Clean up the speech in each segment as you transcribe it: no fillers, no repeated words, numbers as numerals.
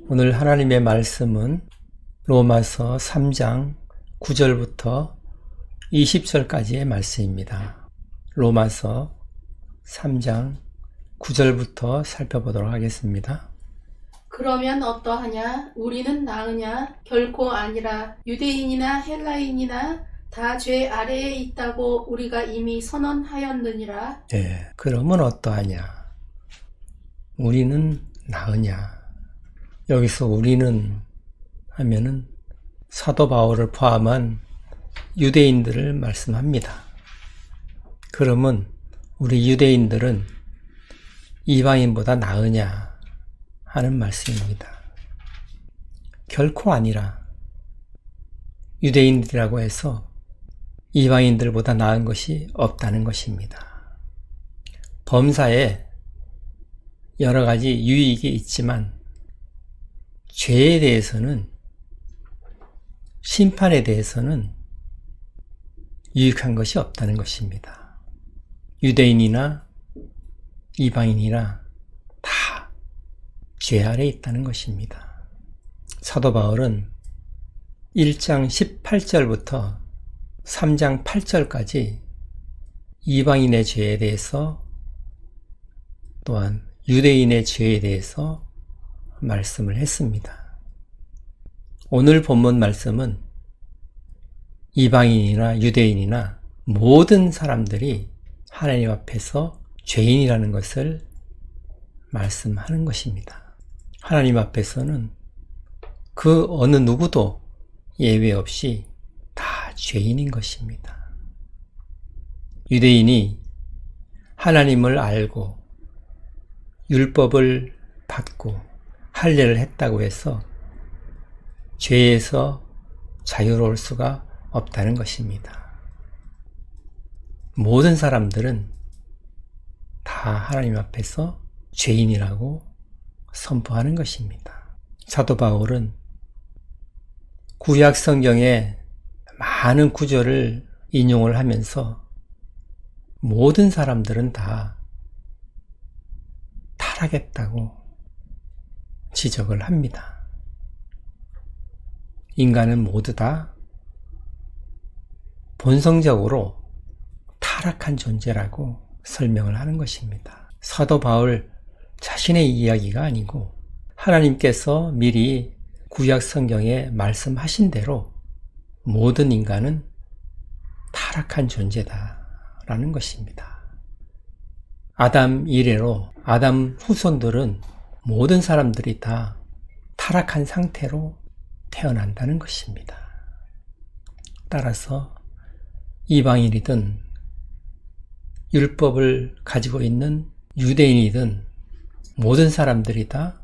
오늘 하나님의 말씀은 로마서 3장 9절부터 20절까지의 말씀입니다. 로마서 3장 9절부터 살펴보도록 하겠습니다. 그러면 어떠하냐? 우리는 나으냐? 결코 아니라. 유대인이나 헬라인이나 다 죄 아래에 있다고 우리가 이미 선언하였느니라. 그러면 어떠하냐? 우리는 나으냐? 여기서 우리는 하면은 사도 바울을 포함한 유대인들을 말씀합니다. 그러면 우리 유대인들은 이방인보다 나으냐 하는 말씀입니다. 결코 아니라. 유대인들이라고 해서 이방인들보다 나은 것이 없다는 것입니다. 범사에 여러 가지 유익이 있지만 죄에 대해서는, 심판에 대해서는 유익한 것이 없다는 것입니다. 유대인이나 이방인이나 다 죄 아래에 있다는 것입니다. 사도 바울은 1장 18절부터 3장 8절까지 이방인의 죄에 대해서 또한 유대인의 죄에 대해서 말씀을 했습니다. 오늘 본문 말씀은 이방인이나 유대인이나 모든 사람들이 하나님 앞에서 죄인이라는 것을 말씀하는 것입니다. 하나님 앞에서는 그 어느 누구도 예외 없이 다 죄인인 것입니다. 유대인이 하나님을 알고 율법을 받고 할례를 했다고 해서 죄에서 자유로울 수가 없다는 것입니다. 모든 사람들은 다 하나님 앞에서 죄인이라고 선포하는 것입니다. 사도 바울은 구약 성경의 많은 구절을 인용을 하면서 모든 사람들은 다 타락했다고 지적을 합니다. 인간은 모두 다 본성적으로 타락한 존재라고 설명을 하는 것입니다. 사도 바울 자신의 이야기가 아니고 하나님께서 미리 구약 성경에 말씀하신 대로 모든 인간은 타락한 존재다라는 것입니다. 아담 이래로 아담 후손들은 모든 사람들이 다 타락한 상태로 태어난다는 것입니다. 따라서 이방인이든 율법을 가지고 있는 유대인이든 모든 사람들이 다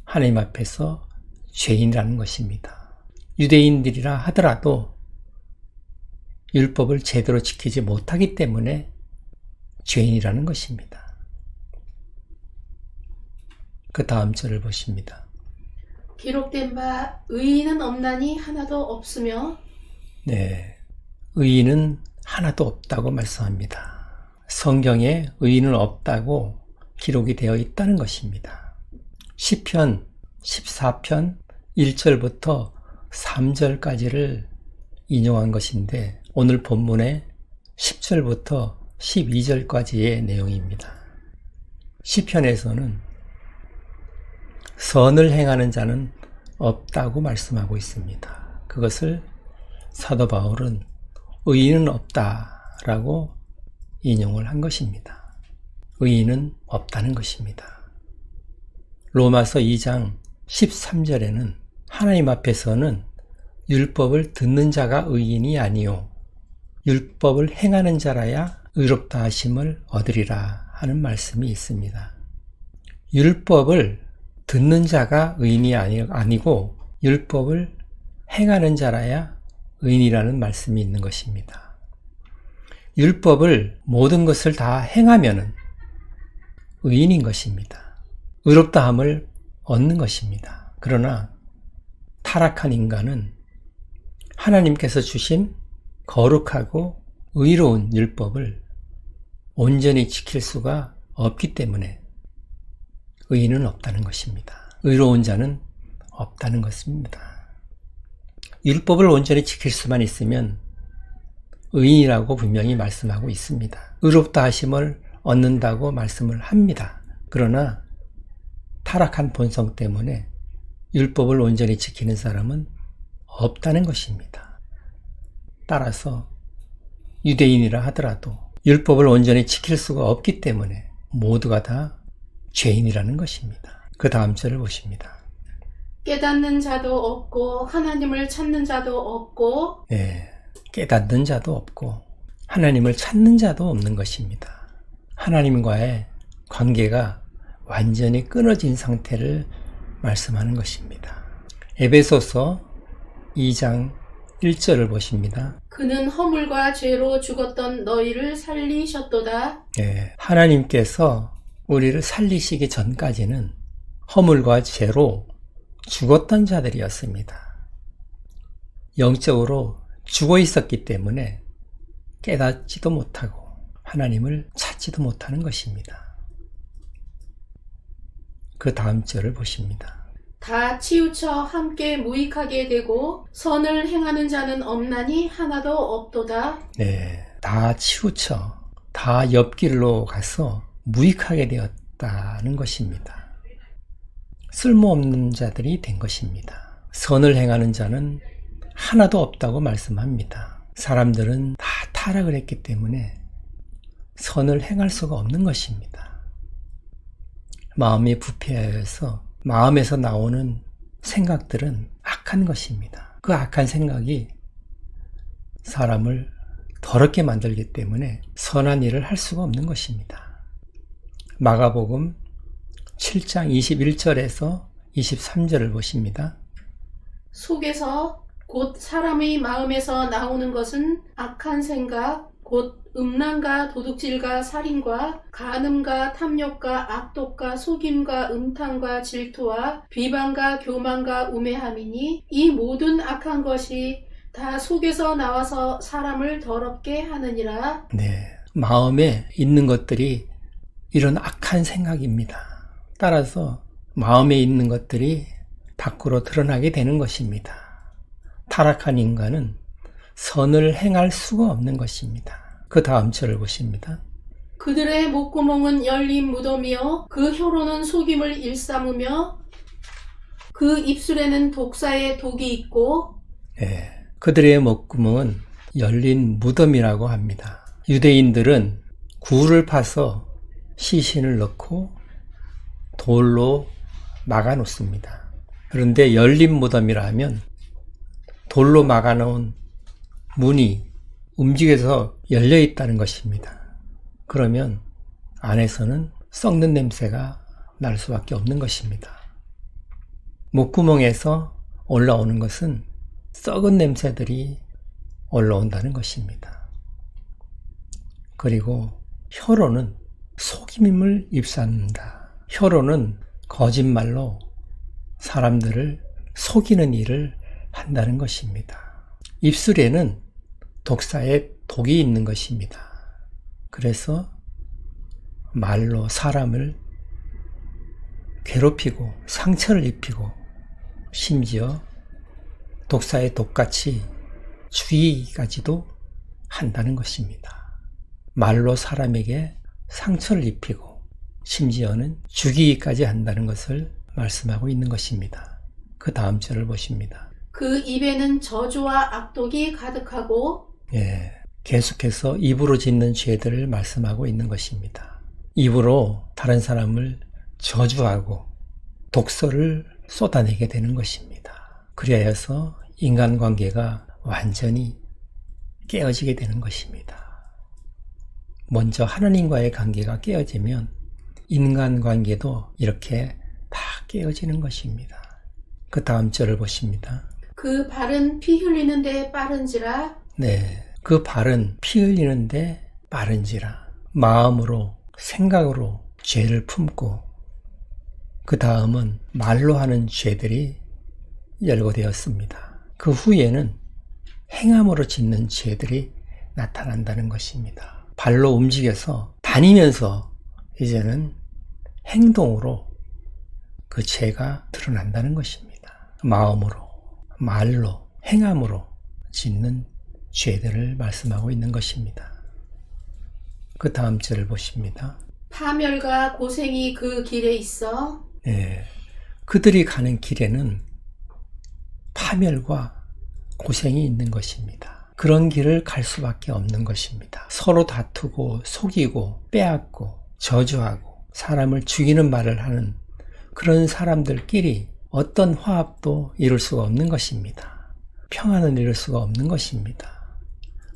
하나님 앞에서 죄인이라는 것입니다. 유대인들이라 하더라도 율법을 제대로 지키지 못하기 때문에 죄인이라는 것입니다. 그 다음 절을 보십니다. 기록된 바 의인은 없나니 하나도 없으며. 의인은 하나도 없다고 말씀합니다. 성경에 의인은 없다고 기록이 되어 있다는 것입니다. 시편 14편 1절부터 3절까지를 인용한 것인데 오늘 본문의 10절부터 12절까지의 내용입니다. 시편에서는 선을 행하는 자는 없다고 말씀하고 있습니다. 그것을 사도 바울은 의인은 없다라고 인용을 한 것입니다. 의인은 없다는 것입니다. 로마서 2장 13절에는 하나님 앞에서는 율법을 듣는 자가 의인이 아니요 율법을 행하는 자라야 의롭다 하심을 얻으리라 하는 말씀이 있습니다. 율법을 듣는 자가 의인이 아니고 율법을 행하는 자라야 의인이라는 말씀이 있는 것입니다. 율법을 모든 것을 다 행하면은 의인인 것입니다. 의롭다함을 얻는 것입니다. 그러나 타락한 인간은 하나님께서 주신 거룩하고 의로운 율법을 온전히 지킬 수가 없기 때문에 의인은 없다는 것입니다. 의로운 자는 없다는 것입니다. 율법을 온전히 지킬 수만 있으면 의인이라고 분명히 말씀하고 있습니다. 의롭다 하심을 얻는다고 말씀을 합니다. 그러나 타락한 본성 때문에 율법을 온전히 지키는 사람은 없다는 것입니다. 따라서 유대인이라 하더라도 율법을 온전히 지킬 수가 없기 때문에 모두가 다 죄인이라는 것입니다. 그 다음 절을 보십니다. 깨닫는 자도 없고 하나님을 찾는 자도 없고 깨닫는 자도 없고 하나님을 찾는 자도 없는 것입니다. 하나님과의 관계가 완전히 끊어진 상태를 말씀하는 것입니다. 에베소서 2장 1절을 보십니다. 그는 허물과 죄로 죽었던 너희를 살리셨도다. 하나님께서 우리를 살리시기 전까지는 허물과 죄로 죽었던 자들이었습니다. 영적으로 죽어 있었기 때문에 깨닫지도 못하고 하나님을 찾지도 못하는 것입니다. 그 다음 절을 보십니다. 다 치우쳐 함께 무익하게 되고 선을 행하는 자는 없나니 하나도 없도다. 다 치우쳐 다 옆길로 가서 무익하게 되었다는 것입니다. 쓸모없는 자들이 된 것입니다. 선을 행하는 자는 하나도 없다고 말씀합니다. 사람들은 다 타락을 했기 때문에 선을 행할 수가 없는 것입니다. 마음이 부패하여서 마음에서 나오는 생각들은 악한 것입니다. 그 악한 생각이 사람을 더럽게 만들기 때문에 선한 일을 할 수가 없는 것입니다. 마가복음 7장 21절에서 23절을 보십니다. 속에서 곧 사람의 마음에서 나오는 것은 악한 생각, 곧 음란과 도둑질과 살인과 간음과 탐욕과 악독과 속임과 음탕과 질투와 비방과 교만과 우매함이니 이 모든 악한 것이 다 속에서 나와서 사람을 더럽게 하느니라. 마음에 있는 것들이 이런 악한 생각입니다. 따라서 마음에 있는 것들이 밖으로 드러나게 되는 것입니다. 타락한 인간은 선을 행할 수가 없는 것입니다. 그 다음 절을 보십니다. 그들의 목구멍은 열린 무덤이요 그 혀로는 속임을 일삼으며 그 입술에는 독사의 독이 있고 그들의 목구멍은 열린 무덤이라고 합니다. 유대인들은 굴을 파서 시신을 넣고 돌로 막아 놓습니다. 그런데 열린 무덤이라 하면 돌로 막아 놓은 문이 움직여서 열려 있다는 것입니다. 그러면 안에서는 썩는 냄새가 날 수밖에 없는 것입니다. 목구멍에서 올라오는 것은 썩은 냄새들이 올라온다는 것입니다. 그리고 혀로는 속임을 입삼는다. 혀로는 거짓말로 사람들을 속이는 일을 한다는 것입니다. 입술에는 독사의 독이 있는 것입니다. 그래서 말로 사람을 괴롭히고 상처를 입히고 심지어 독사의 독같이 죽이기까지도 한다는 것입니다. 말로 사람에게 상처를 입히고 심지어는 죽이기까지 한다는 것을 말씀하고 있는 것입니다. 그 다음 절을 보십니다. 그 입에는 저주와 악독이 가득하고 계속해서 입으로 짓는 죄들을 말씀하고 있는 것입니다. 입으로 다른 사람을 저주하고 독설을 쏟아내게 되는 것입니다. 그리하여서 인간관계가 완전히 깨어지게 되는 것입니다. 먼저 하나님과의 관계가 깨어지면 인간관계도 이렇게 다 깨어지는 것입니다. 그 다음 절을 보십니다. 그 발은 피 흘리는데 빠른지라. 그 발은 피 흘리는데 빠른지라. 마음으로 생각으로 죄를 품고 그 다음은 말로 하는 죄들이 열거되었습니다. 그 후에는 행함으로 짓는 죄들이 나타난다는 것입니다. 발로 움직여서 다니면서 이제는 행동으로 그 죄가 드러난다는 것입니다. 마음으로, 말로, 행함으로 짓는 죄들을 말씀하고 있는 것입니다. 그 다음 절을 보십니다. 파멸과 고생이 그 길에 있어 그들이 가는 길에는 파멸과 고생이 있는 것입니다. 그런 길을 갈 수밖에 없는 것입니다. 서로 다투고 속이고 빼앗고 저주하고 사람을 죽이는 말을 하는 그런 사람들끼리 어떤 화합도 이룰 수가 없는 것입니다. 평안을 이룰 수가 없는 것입니다.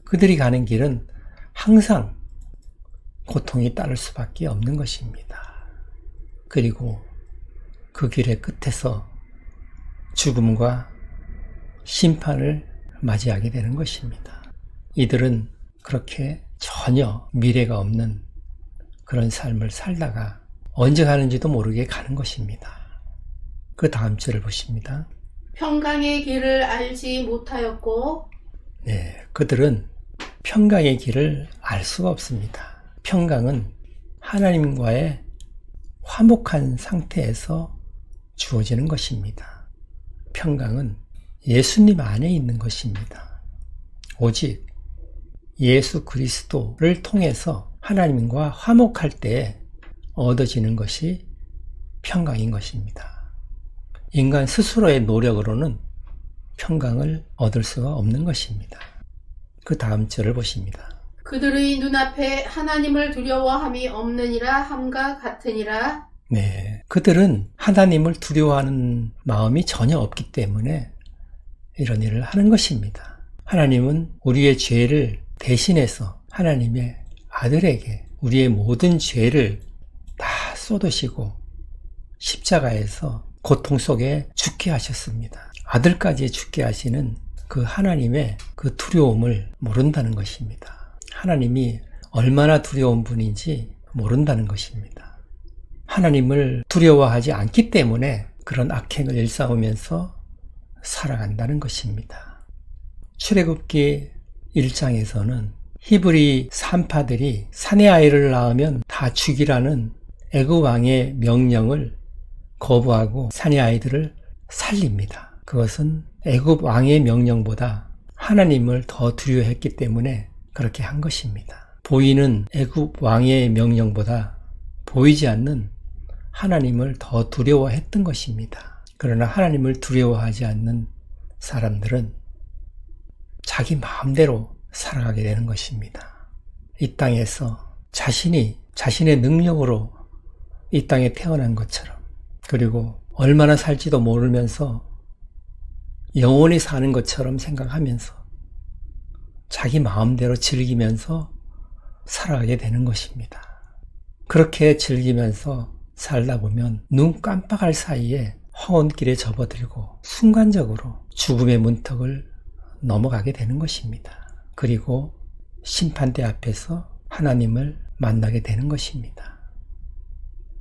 그들이 가는 길은 항상 고통이 따를 수밖에 없는 것입니다. 그리고 그 길의 끝에서 죽음과 심판을 맞이하게 되는 것입니다. 이들은 그렇게 전혀 미래가 없는 그런 삶을 살다가 언제 가는지도 모르게 가는 것입니다. 그 다음 절을 보십니다. 평강의 길을 알지 못하였고 그들은 평강의 길을 알 수가 없습니다. 평강은 하나님과의 화목한 상태에서 주어지는 것입니다. 평강은 예수님 안에 있는 것입니다. 오직 예수 그리스도를 통해서 하나님과 화목할 때 얻어지는 것이 평강인 것입니다. 인간 스스로의 노력으로는 평강을 얻을 수가 없는 것입니다. 그 다음 절을 보십니다. 그들의 눈앞에 하나님을 두려워함이 없느니라 함과 같으니라. 그들은 하나님을 두려워하는 마음이 전혀 없기 때문에 이런 일을 하는 것입니다. 하나님은 우리의 죄를 대신해서 하나님의 아들에게 우리의 모든 죄를 다 쏟으시고 십자가에서 고통 속에 죽게 하셨습니다. 아들까지 죽게 하시는 그 하나님의 그 두려움을 모른다는 것입니다. 하나님이 얼마나 두려운 분인지 모른다는 것입니다. 하나님을 두려워하지 않기 때문에 그런 악행을 일삼으면서 살아간다는 것입니다. 출애굽기 1장에서는 히브리 산파들이 사내 아이를 낳으면 다 죽이라는 애굽 왕의 명령을 거부하고 사내 아이들을 살립니다. 그것은 애굽 왕의 명령보다 하나님을 더 두려워했기 때문에 그렇게 한 것입니다. 보이는 애굽 왕의 명령보다 보이지 않는 하나님을 더 두려워했던 것입니다. 그러나 하나님을 두려워하지 않는 사람들은 자기 마음대로 살아가게 되는 것입니다. 이 땅에서 자신의 능력으로 이 땅에 태어난 것처럼, 그리고 얼마나 살지도 모르면서 영원히 사는 것처럼 생각하면서 자기 마음대로 즐기면서 살아가게 되는 것입니다. 그렇게 즐기면서 살다 보면 눈 깜빡할 사이에 황혼길에 접어들고 순간적으로 죽음의 문턱을 넘어가게 되는 것입니다. 그리고 심판대 앞에서 하나님을 만나게 되는 것입니다.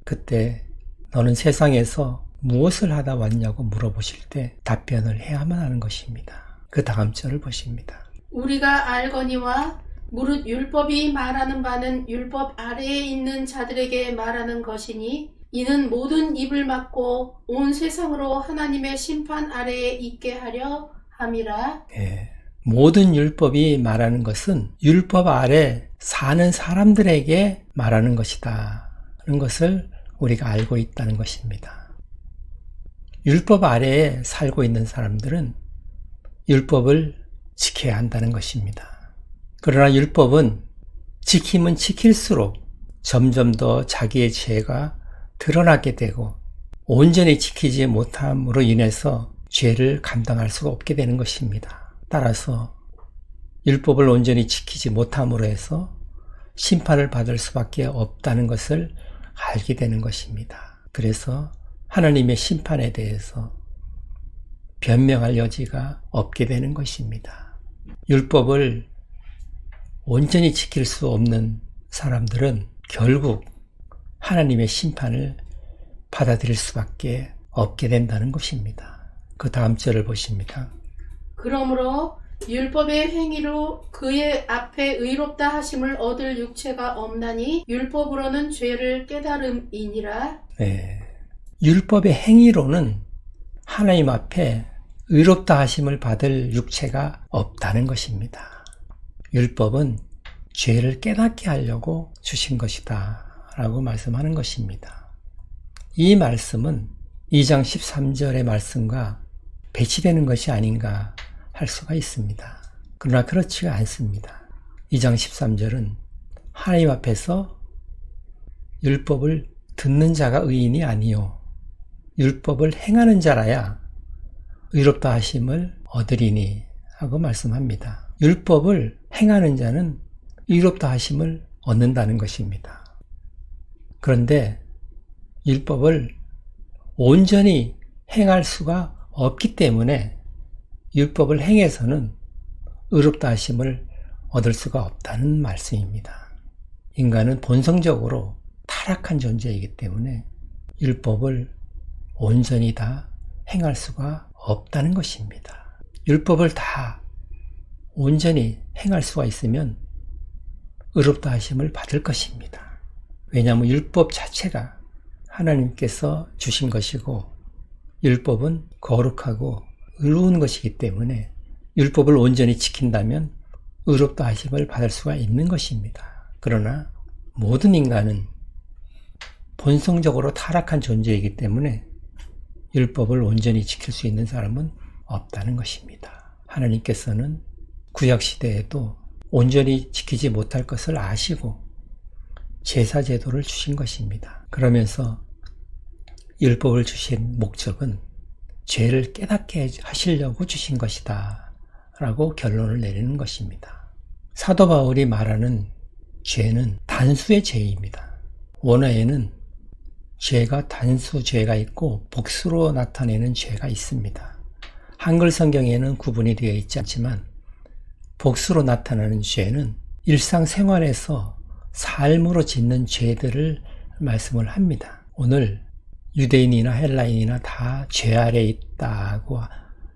그때 너는 세상에서 무엇을 하다 왔냐고 물어보실 때 답변을 해야만 하는 것입니다. 그 다음 절을 보십니다. 우리가 알거니와 무릇 율법이 말하는 바는 율법 아래에 있는 자들에게 말하는 것이니 이는 모든 입을 막고 온 세상으로 하나님의 심판 아래에 있게 하려 함이라. 모든 율법이 말하는 것은 율법 아래 사는 사람들에게 말하는 것이다 하는 것을 우리가 알고 있다는 것입니다. 율법 아래에 살고 있는 사람들은 율법을 지켜야 한다는 것입니다. 그러나 율법은 지키면 지킬수록 점점 더 자기의 죄가 드러나게 되고 온전히 지키지 못함으로 인해서 죄를 감당할 수가 없게 되는 것입니다. 따라서 율법을 온전히 지키지 못함으로 해서 심판을 받을 수밖에 없다는 것을 알게 되는 것입니다. 그래서 하나님의 심판에 대해서 변명할 여지가 없게 되는 것입니다. 율법을 온전히 지킬 수 없는 사람들은 결국 하나님의 심판을 받아들일 수밖에 없게 된다는 것입니다. 그 다음 절을 보십니다. 그러므로 율법의 행위로 그의 앞에 의롭다 하심을 얻을 육체가 없나니 율법으로는 죄를 깨달음이니라. 율법의 행위로는 하나님 앞에 의롭다 하심을 받을 육체가 없다는 것입니다. 율법은 죄를 깨닫게 하려고 주신 것이다 라고 말씀하는 것입니다. 이 말씀은 2장 13절의 말씀과 배치되는 것이 아닌가 할 수가 있습니다. 그러나 그렇지가 않습니다. 2장 13절은 하나님 앞에서 율법을 듣는 자가 의인이 아니요 율법을 행하는 자라야 의롭다 하심을 얻으리니 하고 말씀합니다. 율법을 행하는 자는 의롭다 하심을 얻는다는 것입니다. 그런데 율법을 온전히 행할 수가 없기 때문에 율법을 행해서는 의롭다 하심을 얻을 수가 없다는 말씀입니다. 인간은 본성적으로 타락한 존재이기 때문에 율법을 온전히 다 행할 수가 없다는 것입니다. 율법을 다 온전히 행할 수가 있으면 의롭다 하심을 받을 것입니다. 왜냐하면 율법 자체가 하나님께서 주신 것이고 율법은 거룩하고 의로운 것이기 때문에 율법을 온전히 지킨다면 의롭다 하심을 받을 수가 있는 것입니다. 그러나 모든 인간은 본성적으로 타락한 존재이기 때문에 율법을 온전히 지킬 수 있는 사람은 없다는 것입니다. 하나님께서는 구약시대에도 온전히 지키지 못할 것을 아시고 제사제도를 주신 것입니다. 그러면서 율법을 주신 목적은 죄를 깨닫게 하시려고 주신 것이다 라고 결론을 내리는 것입니다. 사도 바울이 말하는 죄는 단수의 죄입니다. 원어에는 죄가 단수 죄가 있고 복수로 나타내는 죄가 있습니다. 한글 성경에는 구분이 되어 있지 않지만 복수로 나타나는 죄는 일상생활에서 삶으로 짓는 죄들을 말씀을 합니다. 오늘 유대인이나 헬라인이나 다 죄 아래에 있다고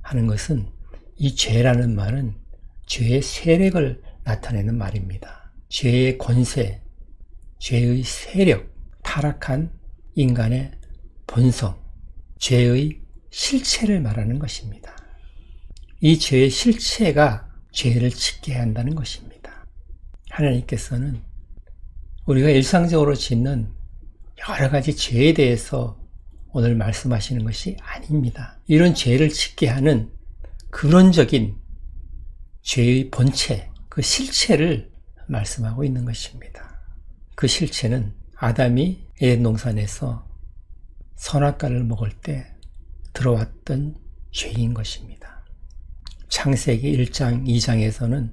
하는 것은 이 죄라는 말은 죄의 세력을 나타내는 말입니다. 죄의 권세, 죄의 세력, 타락한 인간의 본성, 죄의 실체를 말하는 것입니다. 이 죄의 실체가 죄를 짓게 한다는 것입니다. 하나님께서는 우리가 일상적으로 짓는 여러 가지 죄에 대해서 오늘 말씀하시는 것이 아닙니다. 이런 죄를 짓게 하는 근원적인 죄의 본체, 그 실체를 말씀하고 있는 것입니다. 그 실체는 아담이 에덴 동산에서 선악과를 먹을 때 들어왔던 죄인 것입니다. 창세기 1장, 2장에서는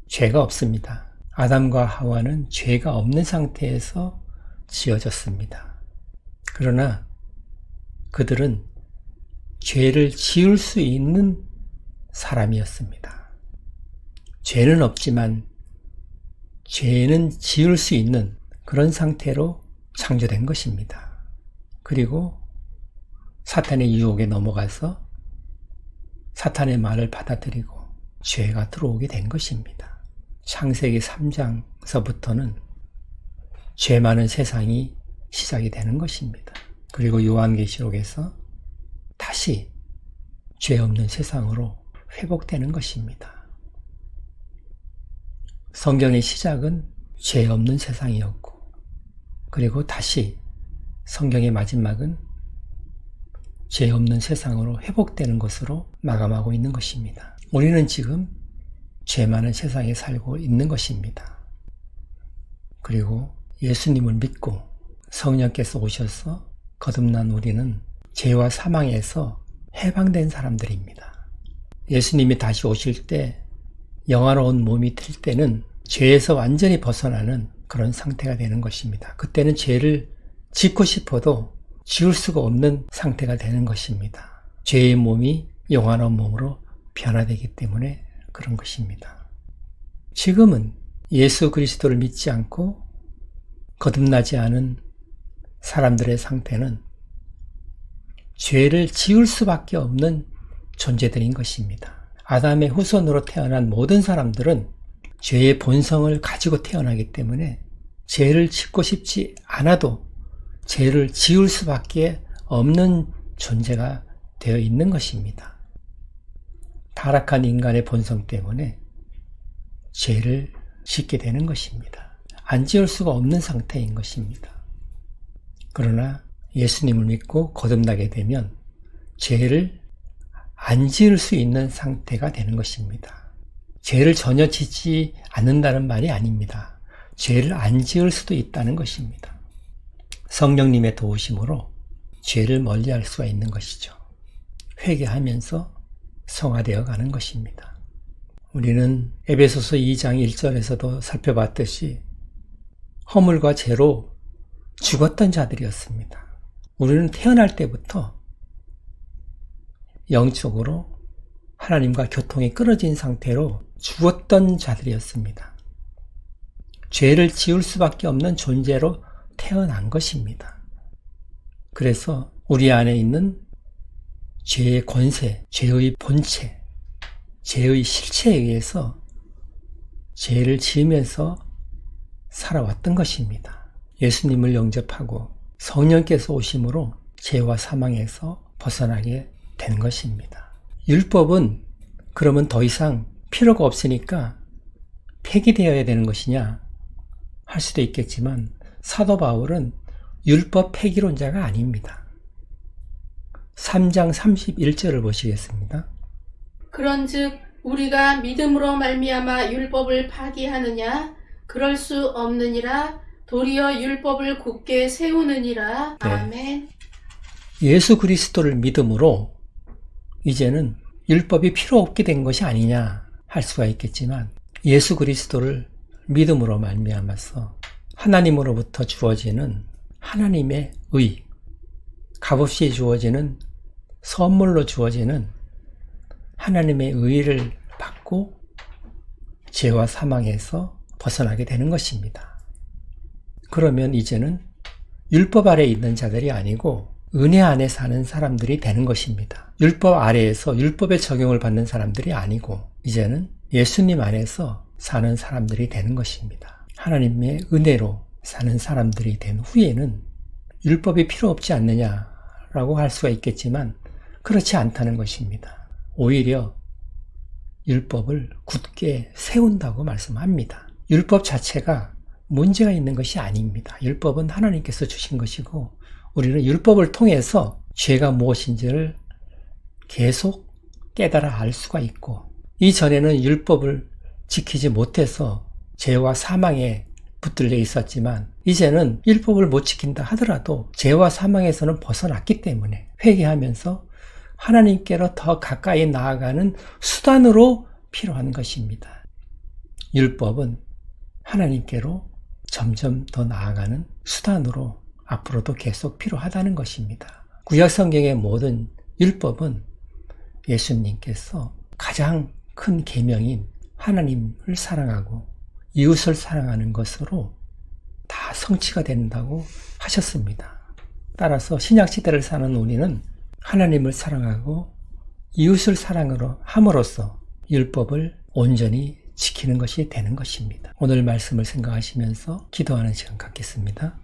죄가 없습니다. 아담과 하와는 죄가 없는 상태에서 지어졌습니다. 그러나 그들은 죄를 지을 수 있는 사람이었습니다. 죄는 없지만 죄는 지을 수 있는 그런 상태로 창조된 것입니다. 그리고 사탄의 유혹에 넘어가서 사탄의 말을 받아들이고 죄가 들어오게 된 것입니다. 창세기 3장서부터는 죄 많은 세상이 시작이 되는 것입니다. 그리고 요한계시록에서 다시 죄 없는 세상으로 회복되는 것입니다. 성경의 시작은 죄 없는 세상이었고 그리고 다시 성경의 마지막은 죄 없는 세상으로 회복되는 것으로 마감하고 있는 것입니다. 우리는 지금 죄 많은 세상에 살고 있는 것입니다. 그리고 예수님을 믿고 성령께서 오셔서 거듭난 우리는 죄와 사망에서 해방된 사람들입니다. 예수님이 다시 오실 때 영화로운 몸이 들 때는 죄에서 완전히 벗어나는 그런 상태가 되는 것입니다. 그때는 죄를 짓고 싶어도 지울 수가 없는 상태가 되는 것입니다. 죄의 몸이 영원한 몸으로 변화되기 때문에 그런 것입니다. 지금은 예수 그리스도를 믿지 않고 거듭나지 않은 사람들의 상태는 죄를 지을 수밖에 없는 존재들인 것입니다. 아담의 후손으로 태어난 모든 사람들은 죄의 본성을 가지고 태어나기 때문에 죄를 짓고 싶지 않아도 죄를 지을 수밖에 없는 존재가 되어 있는 것입니다. 타락한 인간의 본성 때문에 죄를 짓게 되는 것입니다. 안 지을 수가 없는 상태인 것입니다. 그러나 예수님을 믿고 거듭나게 되면 죄를 안 지을 수 있는 상태가 되는 것입니다. 죄를 전혀 짓지 않는다는 말이 아닙니다. 죄를 안 지을 수도 있다는 것입니다. 성령님의 도우심으로 죄를 멀리할 수가 있는 것이죠. 회개하면서 성화되어 가는 것입니다. 우리는 에베소서 2장 1절에서도 살펴봤듯이 허물과 죄로 죽었던 자들이었습니다. 우리는 태어날 때부터 영적으로 하나님과 교통이 끊어진 상태로 죽었던 자들이었습니다. 죄를 지을 수밖에 없는 존재로 태어난 것입니다. 그래서 우리 안에 있는 죄의 권세, 죄의 본체, 죄의 실체에 의해서 죄를 지으면서 살아왔던 것입니다. 예수님을 영접하고 성령께서 오심으로 죄와 사망에서 벗어나게 된 것입니다. 율법은 그러면 더 이상 필요가 없으니까 폐기되어야 되는 것이냐 할 수도 있겠지만 사도 바울은 율법 폐기론자가 아닙니다. 3장 31절을 보시겠습니다. 그런즉 우리가 믿음으로 말미암아 율법을 파기하느냐? 그럴 수 없느니라. 도리어 율법을 굳게 세우느니라. 네. 아멘. 예수 그리스도를 믿음으로 이제는 율법이 필요 없게 된 것이 아니냐 할 수가 있겠지만 예수 그리스도를 믿음으로 말미암아서 하나님으로부터 주어지는 하나님의 의, 값없이 주어지는 선물로 주어지는 하나님의 의를 받고 죄와 사망에서 벗어나게 되는 것입니다. 그러면 이제는 율법 아래에 있는 자들이 아니고 은혜 안에 사는 사람들이 되는 것입니다. 율법 아래에서 율법의 적용을 받는 사람들이 아니고 이제는 예수님 안에서 사는 사람들이 되는 것입니다. 하나님의 은혜로 사는 사람들이 된 후에는 율법이 필요 없지 않느냐라고 할 수가 있겠지만 그렇지 않다는 것입니다. 오히려 율법을 굳게 세운다고 말씀합니다. 율법 자체가 문제가 있는 것이 아닙니다. 율법은 하나님께서 주신 것이고 우리는 율법을 통해서 죄가 무엇인지를 계속 깨달아 알 수가 있고 이전에는 율법을 지키지 못해서 죄와 사망에 붙들려 있었지만 이제는 율법을 못 지킨다 하더라도 죄와 사망에서는 벗어났기 때문에 회개하면서 하나님께로 더 가까이 나아가는 수단으로 필요한 것입니다. 율법은 하나님께로 점점 더 나아가는 수단으로 앞으로도 계속 필요하다는 것입니다. 구약 성경의 모든 율법은 예수님께서 가장 큰 계명인 하나님을 사랑하고 이웃을 사랑하는 것으로 다 성취가 된다고 하셨습니다. 따라서 신약시대를 사는 우리는 하나님을 사랑하고 이웃을 사랑으로 함으로써 율법을 온전히 지키는 것이 되는 것입니다. 오늘 말씀을 생각하시면서 기도하는 시간 갖겠습니다.